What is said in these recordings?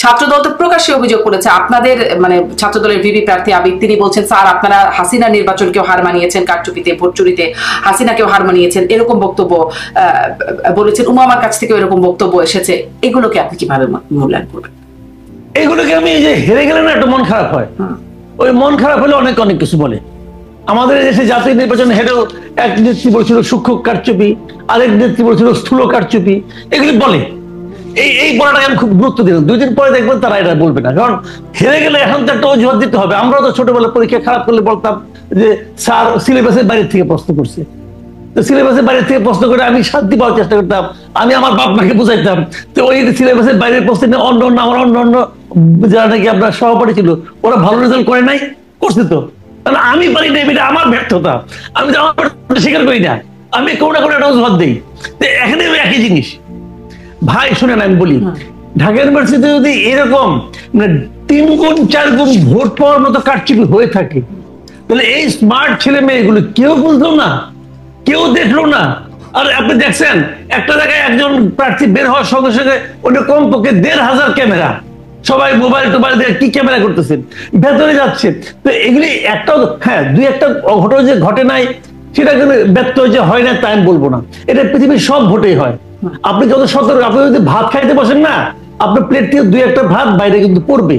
ছাত্রদল তো প্রকাশ্যে অভিযোগ করেছে আপনাদের মানে ছাত্রদলের ভিপি প্রার্থী আবিদ, তিনি বলছেন স্যার আপনারা হাসিনা নির্বাচনকেও হার মানিয়েছেন, কারচুপিতে ভোট চুরিতে হাসিনাকেও হার মানিয়েছেন, এরকম বক্তব্য বলেছেন। উমামার কাছ থেকে এরকম বক্তব্য এসেছে, এগুলোকে আপনি কিভাবে মূল্যায়ন করবেন? এগুলোকে আমি এই যে হেরে গেলে না একটা মন খারাপ হয়, ওই মন খারাপ হলে অনেক অনেক কিছু বলে। আমাদের দেশে জাতীয় নির্বাচন হেরেও এক নেত্রী বলছিল সূক্ষ্ম কারচুপি, আরেক নেত্রী বলছিল স্থূল কারচুপি, এগুলি বলে। এই বলাটাকে আমি খুব গুরুত্ব দিই। 2 দিন পরে দেখবেন তারা এটা বলবে না, কারণ হেরে গেলে এখন তো একটা অজুহাত দিতে হবে। আমরাও তো ছোটবেলায় পরীক্ষা খারাপ করলে বলতাম যে স্যার সিলেবাসের বাইরে থেকে প্রশ্ন করছে, তো সিলেবাসের বাইরে থেকে প্রশ্ন করে আমি শান্তি পাওয়ার চেষ্টা করতাম, আমি আমার বাপ মাকে বুঝাইতাম। তো ওই সিলেবাসের বাইরের প্রশ্ন অন্য অন্য আমার অন্য যারা নাকি আপনার সহপাঠী ছিল ওরা ভালো রেজাল্ট করে নাই, করছে তো, তাহলে আমি পারি না, এটা আমার ব্যর্থতা, আমি তো আমার স্বীকার করি না, আমি কোনো না কোনো একটা অজুহাত দিই। এখানে একই জিনিস ভাই, শুনেন আমি বলি, ঢাকা ইউনিভার্সিটিতে যদি এরকম মানে 3 গুণ 4 গুণ ভোট পাওয়ার মতো কারচুপি হয়ে থাকে, তাহলে এই স্মার্ট ছেলে মেয়েগুলো কেউ বুঝলো না, কেউ দেখলো না। আর আপনি দেখছেন একটা জায়গায় একজন প্রার্থী বের হওয়ার সঙ্গে সঙ্গে ওটা কমপক্ষে 1500 ক্যামেরা, সবাই মোবাইল টোবাইল দিয়ে কি ক্যামেরা করতেছেন, ভেতরে যাচ্ছে। তো এগুলি একটা, হ্যাঁ 2-1টা ঘটনা যে ঘটে নাই সেটা কিন্তু ব্যর্থ যে হয় না তাই আমি বলবো না, এটা পৃথিবীর সব ভোটেই হয়। আপনি যত সতর্ক, আপনি যদি ভাত খাইতে বসেন না, আপনার প্লেট থেকে 2-1টা ভাত বাইরে কিন্তু পড়বে,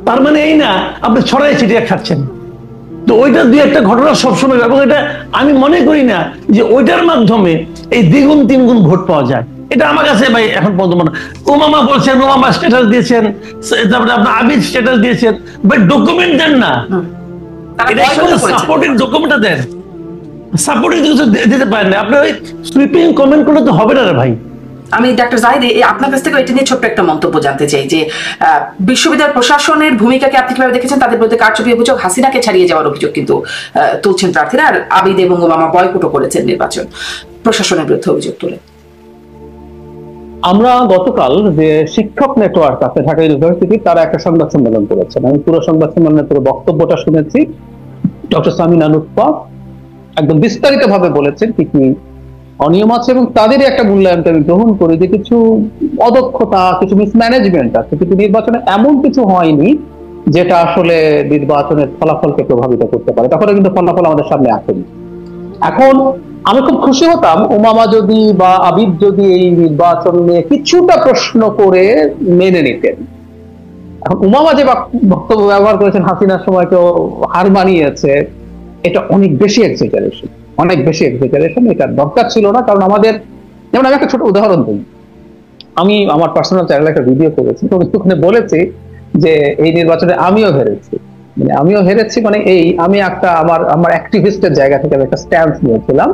তার মানে এই না আপনি ছড়াই ছিটিয়ে খাচ্ছেন। তো ওইটা 2-1টা ঘটনা সবসময়, এবং এটা আমি মনে করি না যে ওইটার মাধ্যমে এই 2 গুণ 3 গুণ ভোট পাওয়া যায়। এটা আমার কাছে ভাই এখন পর্যন্ত মনে, উমামা বলছেন, উমামা স্ট্যাটাস দিয়েছেন, তারপরে আপনার আবিদ স্ট্যাটাস দিয়েছেন, বাট ডকুমেন্ট দেন না, সাপোর্টিং ডকুমেন্টটা দেন, সাপোর্টিং কিছু দিতে পারেন না, আপনি ওই সুইপিং কমেন্ট করলে তো হবে না রে ভাই। আমি ডাক্তার জাহিদ আপনার কাছ থেকে এটা নিয়ে ছোট্ট একটা মন্তব্য জানতে চাই যে বিশ্ববিদ্যালয় প্রশাসনের ভূমিকাকে আপনি কিভাবে দেখেছেন? তাদের বিরুদ্ধে কারচুপি অভিযোগ, হাসিনাকে ছাড়িয়ে যাওয়ার অভিযোগ কিন্তু তুলছেন প্রার্থীরা, আর আবিদ এবং ওবামা বয়কটও করেছেন নির্বাচন, প্রশাসনের বিরুদ্ধে অভিযোগ তুলে। আমরা গতকাল যে শিক্ষক নেটওয়ার্ক আছে ঢাকা ইউনিভার্সিটি, তারা একটা সংবাদ সম্মেলন করেছেন, আমি পুরো সংবাদ সম্মেলনের পুরো বক্তব্যটা শুনেছি। ডক্টর সামিনা লুৎফা একদম বিস্তারিত ভাবে বলেছেন কি কি অনিয়ম আছে, এবং তাদেরই একটা মূল্যায়নটা আমি গ্রহণ করি যে কিছু অদক্ষতা, কিছু মিসম্যানেজমেন্ট আছে, কিন্তু নির্বাচনে এমন কিছু হয়নি যেটা আসলে নির্বাচনের ফলাফলকে প্রভাবিত করতে পারে। তখন কিন্তু ফলাফল আমাদের সামনে আসেনি। এখন আমি খুব খুশি হতাম উমামা যদি বা আবিদ যদি এই নির্বাচন নিয়ে কিছুটা প্রশ্ন করে মেনে নিতেন। এখন উমামা যে বক্তব্য ব্যবহার করেছেন হাসিনার সময় কেউ হার মানিয়েছে, এটা অনেক বেশি এক্সাজারেশন, অনেক বেশি এক্সাজারেশন, এটা দরকার ছিল না। কারণ আমাদের, যেমন আমি একটা ছোট উদাহরণ দিই, আমি আমার পার্সোনাল চ্যানেলে একটা ভিডিও করেছি, তো ওখানে বলেছি যে এই নির্বাচনে আমিও হেরেছি, মানে আমিও হেরেছি, মানে এই আমি একটা আমার অ্যাক্টিভিস্টের জায়গা থেকে একটা স্ট্যান্স নিয়েছিলাম।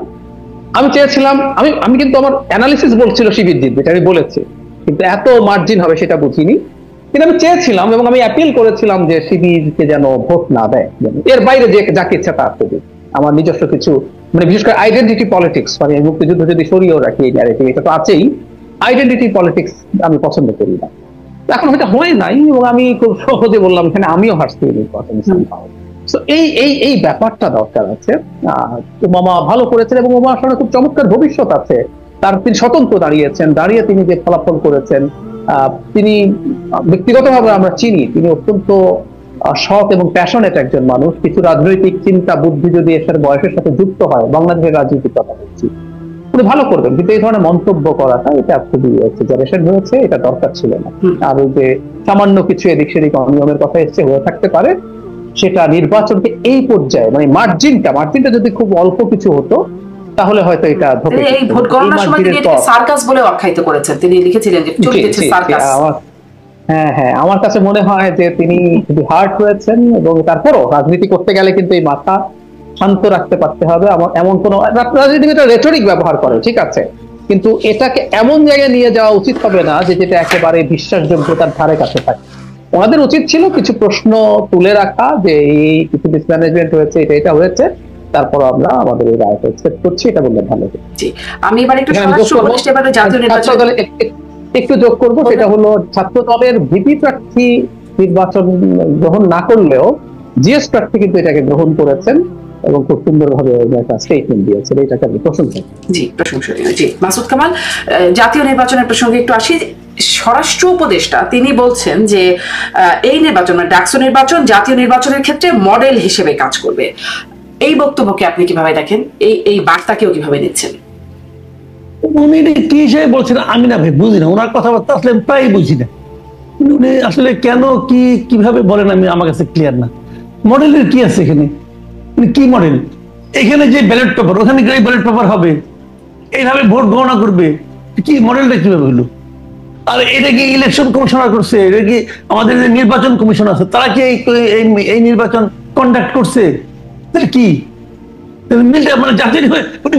আমি চেয়েছিলাম, আমি কিন্তু আমার অ্যানালিসিস বলছিল শিবির জিতবে, এটা আমি বলেছি, কিন্তু এত মার্জিন হবে সেটা বুঝিনি। কিন্তু আমি চেয়েছিলাম এবং আমি অ্যাপিল করেছিলাম যে শিবিরকে যেন ভোট না দেয়, এর বাইরে যে যাকে ইচ্ছা তার করবে। আমার নিজস্ব কিছু, মানে বিশেষ করে আইডেন্টিটি পলিটিক্স, মানে মুক্তিযুদ্ধ যদি সরিয়েও রাখি এই ন্যারেটিভ, এটা তো আছেই, আইডেন্টিটি পলিটিক্স আমি পছন্দ করি না। এখন এটা হয়ে নাই, এবং আমি খুব সহজে বললাম এখানে আমিও হারছি নির্বাচন। এই ব্যাপারটা দরকার আছে। উমামা ভালো করেছেন এবং উমার সামনে খুব চমৎকার ভবিষ্যৎ আছে, তিনি স্বতন্ত্র দাঁড়িয়েছেন, দাঁড়িয়ে তিনি যে ফলাফল করেছেন, তিনি ব্যক্তিগতভাবে আমরা চিনি, তিনি অত্যন্ত সৎ এবং প্যাশনেট একজন মানুষ। কিছু রাজনৈতিক চিন্তা বুদ্ধি যদি এসব বয়সের সাথে যুক্ত হয়, বাংলাদেশের রাজনীতির কথা বলছি, উনি ভালো করবেন, কিন্তু এই ধরনের মন্তব্য করাটা এটা খুবই এক্সাজারেশন হয়েছে, এটা দরকার ছিল না। আর ওই যে সামান্য কিছু এদিক সেদিক অনিয়মের কথা এসছে, হয়ে থাকতে পারে, সেটা নির্বাচনকে এই পর্যায়ে, মানে মার্জিনটা যদি খুব অল্প কিছু হতো তাহলে হয়তো এটা ধোঁকে। এই ভোট গণনার সময় তিনি এটাকে সার্কাস বলে আখ্যায়িত করেছেন, তিনি লিখেছিলেন যে চলতেছে সার্কাস। হ্যাঁ, আমার কাছে মনে হয় যে তিনি খুবই হার্ট হয়েছেন, এবং তারপরও রাজনীতি করতে গেলে কিন্তু এই মাথা শান্ত রাখতে পারতে হবে। এমন কোন রাজনীতিবিদরা রেটরিক ব্যবহার করে, ঠিক আছে, কিন্তু এটাকে এমন জায়গায় নিয়ে যাওয়া উচিত হবে না যে যেটা একেবারে বিশ্বাসযোগ্যতার ধারে কাছে থাকে। ওনাদের উচিত ছিল কিছু প্রশ্ন তুলে রাখা, যে এই কিছু মিসম্যানেজমেন্ট হয়েছে, এটা হয়েছে, তারপর আমরা আমাদের এই রায়টা এক্সপেক্ট করছি, এটা বললে ভালো হবে। আমি এবার একটু যোগ করবো, সেটা হলো ছাত্র দলের ভিপি প্রার্থী নির্বাচন গ্রহণ না করলেও জিএস প্রার্থী কিন্তু এটাকে গ্রহণ করেছেন, এবং খুব সুন্দরভাবে একটা স্টেটমেন্ট দিয়েছেন, এটাকে আমি প্রশংসা করি। জি, প্রশংসনীয়। জি, মাসুদ কামাল, জাতীয় নির্বাচনের প্রসঙ্গে একটু আসি। স্বরাষ্ট্র উপদেষ্টা তিনি বলছেন যে এই নির্বাচন মানে ডাকসু নির্বাচন জাতীয় নির্বাচনের ক্ষেত্রে মডেল হিসেবে কাজ করবে। এই বক্তব্যকে আপনি কিভাবে দেখেন? এই বার্তাকেও কিভাবে নিচ্ছেন? উনি কি হিসেবে বলছেন আমি না ভাই বুঝি না, ওনার কথাবার্তা আসলে প্রায় বুঝি না। উনি আসলে কেন কি কিভাবে বলেন আমি আমার কাছে ক্লিয়ার না। মডেলের কি আছে এখানে? কি মডেল? এখানে যে ব্যালট পেপার ওখানে গিয়ে ব্যালট পেপার হবে, এইভাবে ভোট গণনা করবে, কি মডেলটা কিভাবে হলো? আর এটা কি ইলেকশন কমিশনার করছে? এটা কি আমাদের যে নির্বাচন কমিশন আছে তারা কি এই নির্বাচন কন্ডাক্ট করছে? তাহলে কি মিলটা মানে জাতীয়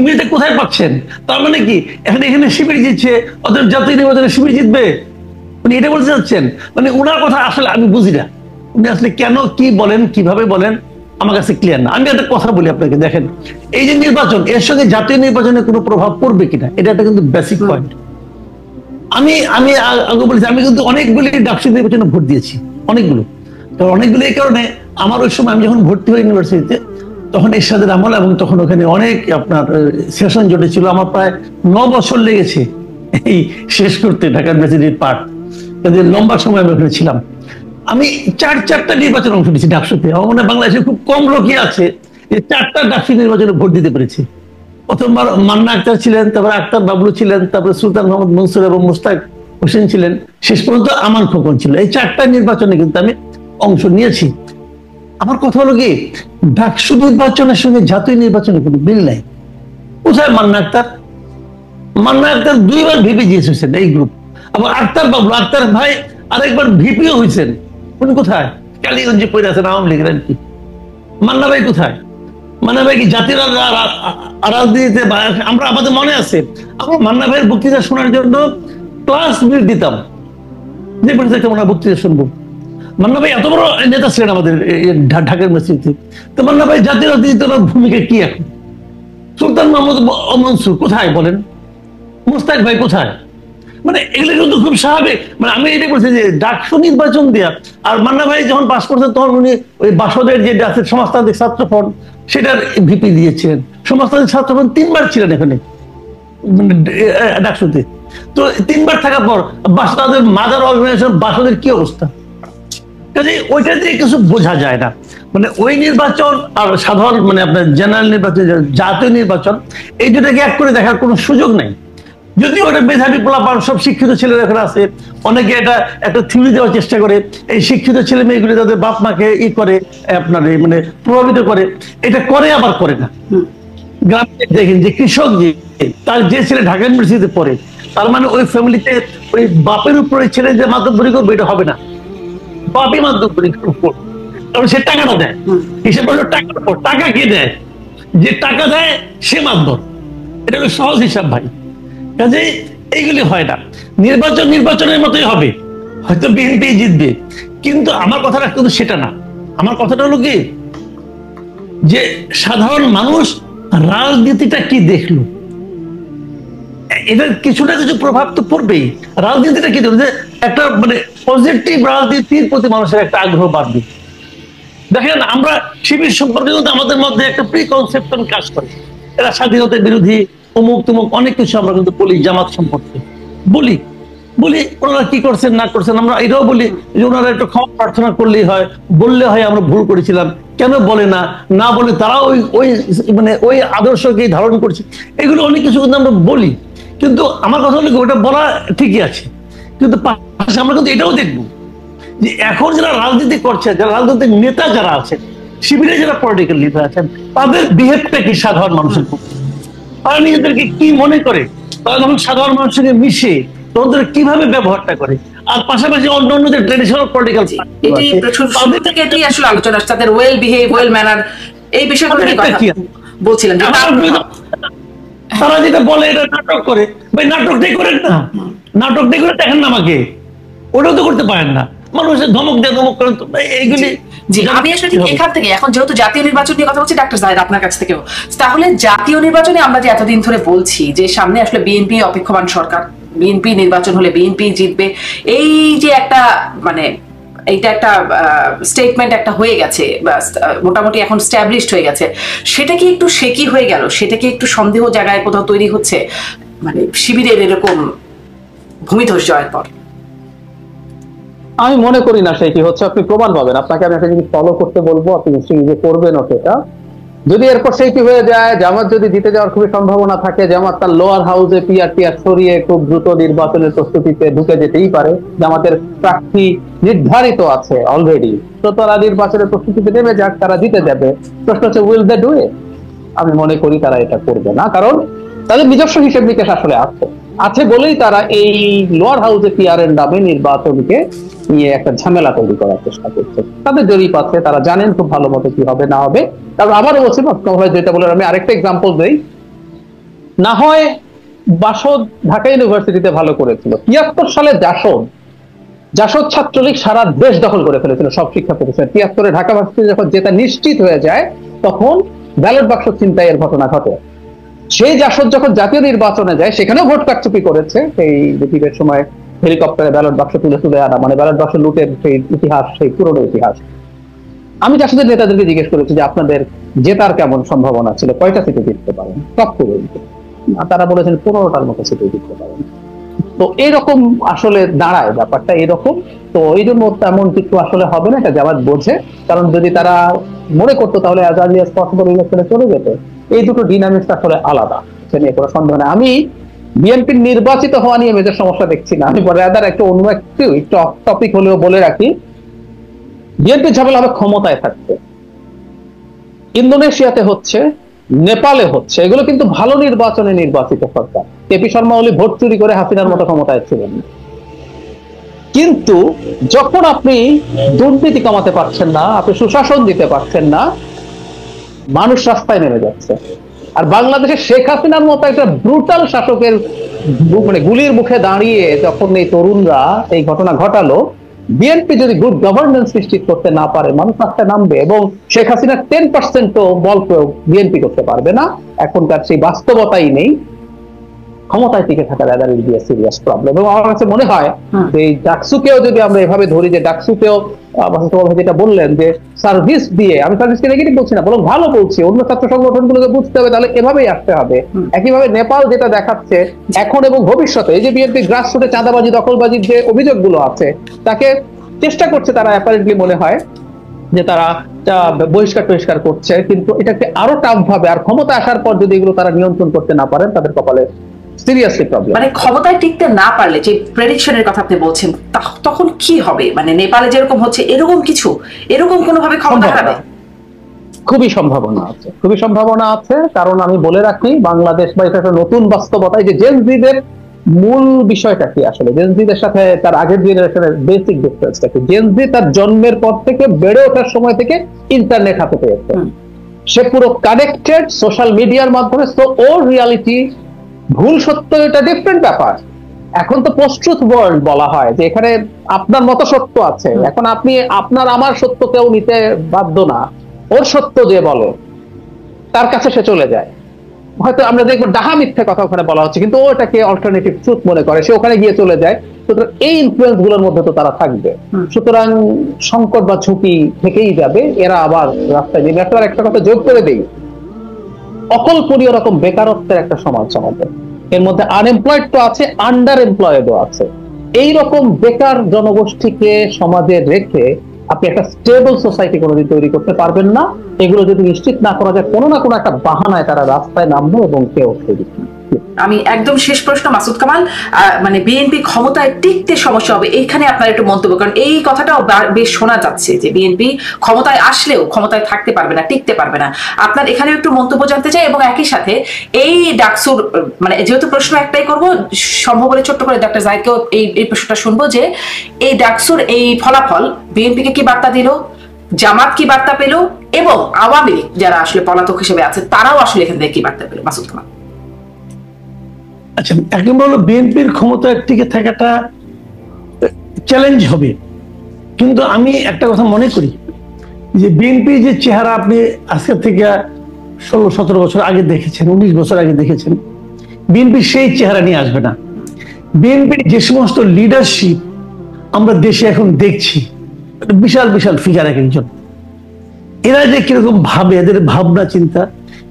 মিলটা কোথায় পাচ্ছেন? তার মানে কি এখানে শিবির জিতছে অথচ জাতীয় নির্বাচনে শিবির জিতবে? উনি এটা বলতে চাচ্ছেন? মানে ওনার কথা আসলে আমি বুঝি না, উনি আসলে কেন কি বলেন কিভাবে বলেন আমার কাছে ক্লিয়ার না। আমি একটা কথা বলি আপনাকে, দেখেন এই যে নির্বাচন এর সঙ্গে জাতীয় নির্বাচনে কোনো প্রভাব পড়বে কিনা এটা একটা কিন্তু বেসিক পয়েন্ট। আমি আগে বলেছি আমি কিন্তু অনেকগুলি ডাকসু নির্বাচনে ভোট দিয়েছি, অনেকগুলো। তো অনেকগুলো এই কারণে আমার ওই সময় আমি যখন ভর্তি হই ইউনিভার্সিটিতে তখন এরশাদের আমল এবং তখন ওখানে অনেক আপনার সেশন জটে ছিল। আমার প্রায় 9 বছর লেগেছে এই শেষ করতে ঢাকা ইউনিভার্সিটির পাঠ, লম্বা সময় আমি ওখানে ছিলাম। আমি চারটা নির্বাচনে অংশ নিয়েছি ডাকসুতে। আমার মনে হয় বাংলাদেশে খুব কম লোকই আছে যে 4টা ডাকসু নির্বাচনে ভোট দিতে পেরেছে। প্রথমবার মান্না আক্তার ছিলেন, তারপরে আক্তার বাবলু ছিলেন, তারপরে সুলতান মোহাম্মদ মনসুর এবং মুস্তাক হোসেন ছিলেন, শেষ পর্যন্ত আমান খোকন ছিল। এই 4টা নির্বাচনে কিন্তু আমি অংশ নিয়েছি। আমার কথা হলো কি ডাকসু নির্বাচনের সঙ্গে জাতীয় নির্বাচনের কোনো মিল নাই। কোথায় মান্না আক্তার? মান্না আক্তার 2বার ভিপি হয়েছেন এই গ্রুপ। আবার আক্তার বাবলু আক্তার ভাই আরেকবার ভিপিও হয়েছেন। উনি কোথায়? কালীগঞ্জে পড়ে আছেন আওয়ামী লীগের এমপি। মান্না ভাই কোথায়? মান্না ভাই কি জাতীয় রাজনীতিতে? আমরা আমাদের মনে আছে আমরা মান্না ভাইয়ের বক্তৃতা শোনার জন্য ক্লাস মিট দিতাম, যে বক্তৃতা আমরা বক্তৃতা শুনবো। মান্না ভাই এত বড় নেতা ছিলেন আমাদের ঢাকার ইউনিভার্সিটিতে। তো মান্না ভাই জাতীয় রাজনীতিতে ভূমিকা কি এখন? সুলতান মোহাম্মদ মনসুর কোথায় বলেন? মুস্তাক ভাই কোথায়? মানে এগুলো কিন্তু খুব স্বাভাবিক। মানে আমি এটা বলছি যে ডাকসু নির্বাচন দেওয়া আর মান্না ভাই যখন পাস করছেন তখন উনি ওই বাসদের যে আছে সমাজতান্ত্রিক ছাত্র ফ্রন্ট সেটার ভিপি দিয়েছেন। সমাজতান্ত্রিক ছাত্র ফ্রন্ট 3বার ছিলেন এখানে ডাকসুতে। তো 3বার থাকার পর বাসদের মাদার অর্গানাইজেশন বাসদের কি অবস্থা? কাজে ওইটা দিয়ে কিছু বোঝা যায় না। মানে ওই নির্বাচন আর সাধারণ মানে আপনার জেনারেল নির্বাচন জাতীয় নির্বাচন এই দুটাকে এক করে দেখার কোনো সুযোগ নেই। যদিও ওটা মেধাবী পোলাপান সব শিক্ষিত ছেলেরা এখানে আছে, অনেকে এটা একটা থিওরি দেওয়ার চেষ্টা করে এই শিক্ষিত ছেলে মেয়েগুলি তাদের বাপ মাকে করে আপনার মানে প্রভাবিত করে, এটা করে আবার করে না। গ্রামে দেখেন যে কৃষক যে তার যে ছেলে ঢাকা ইউনিভার্সিটিতে পড়ে তার মানে ওই ফ্যামিলিতে ওই বাপের উপরে ছেলে যে মাধ্যমিক করবে এটা হবে না, বাপই মাধ্যমিক উপর, কারণ সে টাকাটা দেয়। হিসেব করলো টাকার উপর, টাকা কে দেয়? যে টাকা দেয় সে মাধ্যম। এটা হলো সহজ হিসাব ভাই। কাজে এইগুলি হয় না। নির্বাচনের মতোই হবে, হয়তো বিএনপি জিতবে, কিন্তু আমার কথাটা কিন্তু সেটা না। আমার কথাটা হলো কি যে সাধারণ মানুষ রাজনীতিটা কি দেখলো, এটার কিছু না কিছু প্রভাব তো পড়বেই। রাজনীতিটা কি দেখলো যে একটা মানে পজিটিভ রাজনীতির প্রতি মানুষের একটা আগ্রহ বাড়বে। দেখেন আমরা শিবির সম্পর্কে কিন্তু আমাদের মধ্যে একটা প্রি কনসেপশন কাজ করে, এরা স্বাধীনতার বিরোধী অমুক তুমুক অনেক কিছু আমরা কিন্তু বলি। জামাত সম্পর্কে বলি ওনারা কি করছেন না করছেন, আমরা এটাও বলি যে ওনারা একটু ক্ষমা প্রার্থনা করলেই হয়, বললে হয় আমরা ভুল করেছিলাম। কেন বলে না বলে তারা ওই মানে ওই আদর্শকে ধারণ করছে, এগুলো অনেক কিছু কিন্তু আমরা বলি। কিন্তু আমার কথা হলো ওটা বলা ঠিকই আছে, কিন্তু আমরা কিন্তু এটাও দেখবো যে এখন যারা রাজনীতি করছে, যারা রাজনৈতিক নেতা যারা আছেন, শিবিরে যারা পলিটিক্যাল লিডার আছেন, তাদের বিহেভটা কি সাধারণ মানুষের পক্ষে? তারা নিজেদেরকে কি মনে করে? তারা যখন সাধারণ মানুষের সঙ্গে মিশে তখন কিভাবে ব্যবহারটা করে? আর পাশাপাশি অন্যান্য যে ট্রেডিশনাল পলিটিক্যাল এটি আসলে আলোচনা, তাদের ওয়েল বিহেভ, ওয়েল ম্যানার, এই বিষয়গুলো নিয়ে বলছিলেন। তারা যেটা বলে এটা নাটক করে, ভাই নাটকটাই করেন না, নাটকটাই করে দেখেন না আমাকে, ওটাও তো করতে পারেন না। মানুষের ধমক দেয়, ধমক করেন তো এইগুলি। জি, আমি আসলে ঠিক এখান থেকে এখন যেহেতু জাতীয় নির্বাচন নিয়ে কথা বলছি ডাক্তার জাহিদ আপনার কাছ থেকেও, তাহলে জাতীয় নির্বাচনে আমরা যে এতদিন ধরে বলছি যে সামনে আসলে বিএনপি অপেক্ষমান সরকার, বিএনপি নির্বাচন হলে বিএনপি জিতবে, এই যে একটা মানে এইটা একটা স্টেটমেন্ট একটা হয়ে গেছে, মোটামুটি এখন স্ট্যাবলিশড হয়ে গেছে, সেটা কি একটু শেকি হয়ে গেল? সেটা কি একটু সন্দেহ জায়গায় কোথাও তৈরি হচ্ছে, মানে শিবিরের এরকম ভূমিধস জয়ের পর? আমি মনে করি না সে কি হচ্ছে। আপনি প্রমাণ পাবেন, আপনাকে আমি একটা জিনিস ফলো করতে বলবো, আপনি নিশ্চয়ই নিজে করবেন সেটা। যদি এরপর সেই কি হয়ে যায়, জামাত যদি জিতে যাওয়ার খুবই সম্ভাবনা থাকে, জামাত তার লোয়ার হাউসে পিআর সরিয়ে খুব দ্রুত নির্বাচনের প্রস্তুতিতে ঢুকে যেতেই পারে। জামাতের প্রার্থী নির্ধারিত আছে অলরেডি, তো তারা নির্বাচনের প্রস্তুতিতে নেমে যাক, তারা জিতে যাবে। প্রশ্ন হচ্ছে উইল দে ডু ইট? আমি মনে করি তারা এটা করবে না, কারণ তাদের নিজস্ব হিসেব নিকেশ আসলে আছে বলেই তারা এই লোয়ার হাউসে পিআর এর নামে নির্বাচনকে নিয়ে একটা ঝামেলা তৈরি করার চেষ্টা করছে। তাদের জরিপ আছে, তারা জানেন খুব ভালো মতো কি হবে না হবে। তারপর আবারও বলছি, যেটা বলে আমি আরেকটা এক্সাম্পল দিই, না হয় বাসদ ঢাকা ইউনিভার্সিটিতে ভালো করেছিল, ৭৩ সালে জাসদ ছাত্রলীগ সারা দেশ দখল করে ফেলেছিল, সব শিক্ষা প্রতিষ্ঠান। ৭৩-এ ঢাকা ভার্সিটি যখন যেটা নিশ্চিত হয়ে যায়, তখন ব্যালট বাক্স ছিনতাইয়ের ঘটনা ঘটে। সেই জাসদ যখন জাতীয় নির্বাচনে যায়, সেখানেও ভোট কারচুপি করেছে। সেই রিপিটের সময় হেলিকপ্টারে ব্যালট বাক্স তুলে আনা, মানে ব্যালট বাক্স লুটের সেই ইতিহাস, সেই পুরনো ইতিহাস। আমি জাসদের নেতাদেরকে জিজ্ঞেস করেছি যে আপনাদের জেতার কেমন সম্ভাবনা ছিল, কয়টা সিটে জিততে পারেন? সব করে তারা বলেছেন 15টার মতো সিটে জিততে পারেন। তো এরকম আসলে দাঁড়ায় ব্যাপারটা এরকম। তো এই জন্য তেমন কিছু আসলে হবে না, এটা জামাত বোঝে। কারণ যদি তারা মনে করতো তাহলে অ্যাজ আর্লি অ্যাজ পসিবল ইলেকশনে চলে যেত। এই দুটো ডিনামিক্স আসলে আলাদা, সে নিয়ে কোনো সন্দেহ নেই। আমি বিএনপির নির্বাচিত হওয়া নিয়ে মেজর সমস্যা দেখছি না। আমি রাদার একটা অন্য একটু টপিক হলেও বলে রাখি, বিএনপি ঝামেলা হবে ক্ষমতায় থাকতে। ইন্দোনেশিয়াতে হচ্ছে, নেপালে হচ্ছে, এগুলো কিন্তু ভালো নির্বাচনে নির্বাচিত সরকার। কেপি শর্মা ওলি ভোট চুরি করে হাসিনার মতো ক্ষমতায় ছিলেন। কিন্তু যখন আপনি দুর্নীতি কমাতে পারছেন না, আপনি সুশাসন দিতে পারছেন না, মানুষ রাস্তায় নেমে যাচ্ছে। আর বাংলাদেশে শেখ হাসিনার মতো একটা ব্রুটাল শাসকের মানে গুলির মুখে দাঁড়িয়ে যখন এই তরুণরা এই ঘটনা ঘটালো, বিএনপি যদি গুড গভর্নেন্স নিশ্চিত করতে না পারে, মানুষ রাস্তায় নামবে। এবং শেখ হাসিনার 10% বল প্রয়োগ বিএনপি করতে পারবে না। এখনকার সেই বাস্তবতাই নেই। ক্ষমতায় টিকে থাকা rather will be a serious problem. এবং আমার কাছে মনে হয় যে এই ডাকসুকেও যদি আমরা এভাবে ধরি, যে ডাকসুকেও যেটা বললেন যে সার্ভিস দিয়ে, আমি সার্ভিসকে নেগেটিভ বলছি না, বরং ভালো বলছি, অন্য ছাত্র সংগঠনগুলোকে বুঝতে হবে তাহলে এভাবেই আসতে হবে। একইভাবে নেপাল যেটা দেখাচ্ছে এখন এবং ভবিষ্যতে, এই যে বিএনপি গ্রাসরুটে চাঁদাবাজি দখলবাজির যে অভিযোগগুলো আছে, তাকে চেষ্টা করছে তারা, অ্যাপারেন্টলি মনে হয় যে তারা বহিষ্কার করছে, কিন্তু এটাকে আরো টাফ ভাবে, আর ক্ষমতা আসার পর যদি এগুলো তারা নিয়ন্ত্রণ করতে না পারেন, তাদের কপালে সিরিয়াসলি প্রবলেম। মানে ক্ষমতায় টিকতে না পারলে, যে প্রেডিকশনের কথা আপনি বলছেন, তখন কি হবে? মানে নেপালে যেরকম হচ্ছে এরকম কোনোভাবে ক্ষমতা হারাবে? খুবই সম্ভাবনা আছে। কারণ আমি বলে রাখি, বাংলাদেশ বা এটা একটা নতুন বাস্তবতা। যে জেনজিদের মূল বিষয়টা কি আসলে, জেনজিদের সাথে তার আগের জেনারেশনের বেসিক ডিফারেন্সটা কি? জেনজি তার জন্মের পর থেকে, বেড়ে ওঠার সময় থেকে ইন্টারনেট হাতে পেয়েছে, সে পুরো কানেক্টেড সোশ্যাল মিডিয়ার মাধ্যমে। তো ওর রিয়ালিটি, ভুল সত্য এটা ডিফারেন্ট ব্যাপার। এখন তো পোস্ট ট্রুথ ওয়ার্ল্ড বলা হয়, যে এখানে আপনার মতো সত্য আছে। এখন আপনি আপনার আমার সত্য কেউ নিতে বাধ্য না, ওর সত্য যে বলে তার কাছে সে চলে যায়। হয়তো আমরা দেখবো ডাহা মিথ্যে কথা ওখানে বলা হচ্ছে, কিন্তু ও এটাকে অল্টারনেটিভ ট্রুথ মনে করে, সে ওখানে গিয়ে চলে যায়। সুতরাং এই ইনফ্লুয়েন্স গুলোর মধ্যে তো তারা থাকবে। সুতরাং সংকট বা ঝুঁকি থেকেই যাবে, এরা আবার রাস্তায় নেমে। একটা কথা যোগ করে দেই, অকল্পনীয় রকম বেকারত্বের একটা সমাজ আমাদের। এর মধ্যে আনএমপ্লয়েড তো আছে, আন্ডার এমপ্লয়েডও আছে। এইরকম বেকার জনগোষ্ঠীকে সমাজে রেখে আপনি একটা স্টেবল সোসাইটি কোনোদিন তৈরি করতে পারবেন না। এগুলো যদি নিশ্চিত না করা যায়, কোনো না কোনো একটা বাহানায় তারা রাস্তায় নামবে এবং কেউ তৈরি। আমি একদম শেষ প্রশ্ন, মাসুদ কামাল, মানে বিএনপি ক্ষমতায় টিকতে সমস্যা হবে, এইখানে আপনার একটু মন্তব্য করেন। এই কথাটাও বেশ শোনা যাচ্ছে যে বিএনপি ক্ষমতায় আসলেও ক্ষমতায় থাকতে পারবে না, টিকতে পারবে না। আপনার এখানে একটু মন্তব্য জানতে চাই। এবং একই সাথে এই ডাকসুর, মানে যেহেতু প্রশ্ন একটাই করব, সম্ভব হলে ছোট্ট করে ডক্টর জাহিদকেও এই প্রশ্নটা শুনবো, যে এই ডাকসুর এই ফলাফল বিএনপিকে কি বার্তা দিল, জামাত কি বার্তা পেল, এবং আওয়ামী লীগ যারা আসলে পলাতক হিসেবে আছে তারাও আসলে এখান থেকে কি বার্তা পেল? মাসুদ কামাল। আচ্ছা, এক নম্বর হলো বিএনপির ক্ষমতায় টিকে থাকাটা চ্যালেঞ্জ হবে। কিন্তু আমি একটা কথা মনে করি, যে বিএনপি যে চেহারা আপনি আজকে থেকে 16-17 বছর আগে দেখেছেন, 19 বছর আগে দেখেছেন, বিএনপি সেই চেহারা নিয়ে আসবে না। বিএনপির যে সমস্ত লিডারশিপ আমরা দেশে এখন দেখছি, বিশাল বিশাল ফিগার এক একজন। এরা যে কিরকম ভাবে, এদের ভাবনা চিন্তা,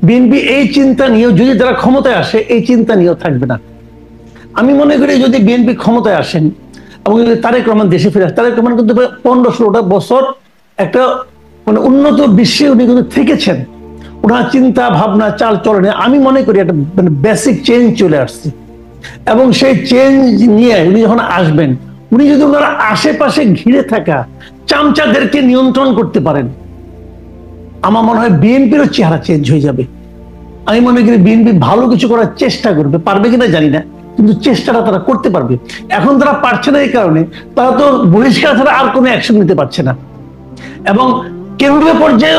বিএনপি এই চিন্তা নিয়েও যদি তারা ক্ষমতায় আসে এই চিন্তা নিয়েও থাকবে না। আমি মনে করি যদি বিএনপি ক্ষমতায় আসেন এবং যদি তারেক রহমান দেশে ফিরে আসে, তারেক রহমান কিন্তু 15-16টা বছর একটা মানে উন্নত বিশ্বে উনি কিন্তু থেকেছেন, ওনার চিন্তা ভাবনা চাল চলনে আমি মনে করি একটা মানে বেসিক চেঞ্জ চলে আসছে। এবং সেই চেঞ্জ নিয়ে উনি যখন আসবেন, উনি যদি ওনার আশেপাশে ঘিরে থাকা চামচাদেরকে নিয়ন্ত্রণ করতে পারেন, আমার মনে হয় বিএনপিরও চেহারা চেঞ্জ হয়ে যাবে। আমি মনে করি বিএনপি ভালো কিছু করার চেষ্টা করবে, পারবে কিনা জানি না, কিন্তু চেষ্টাটা তারা করতে পারবে। এখন তারা পারছে না এই কারণে তারা তো বহিষ্কার ছাড়া আর কোনো অ্যাকশন নিতে পারছে না, এবং কেন্দ্রীয় পর্যায়ে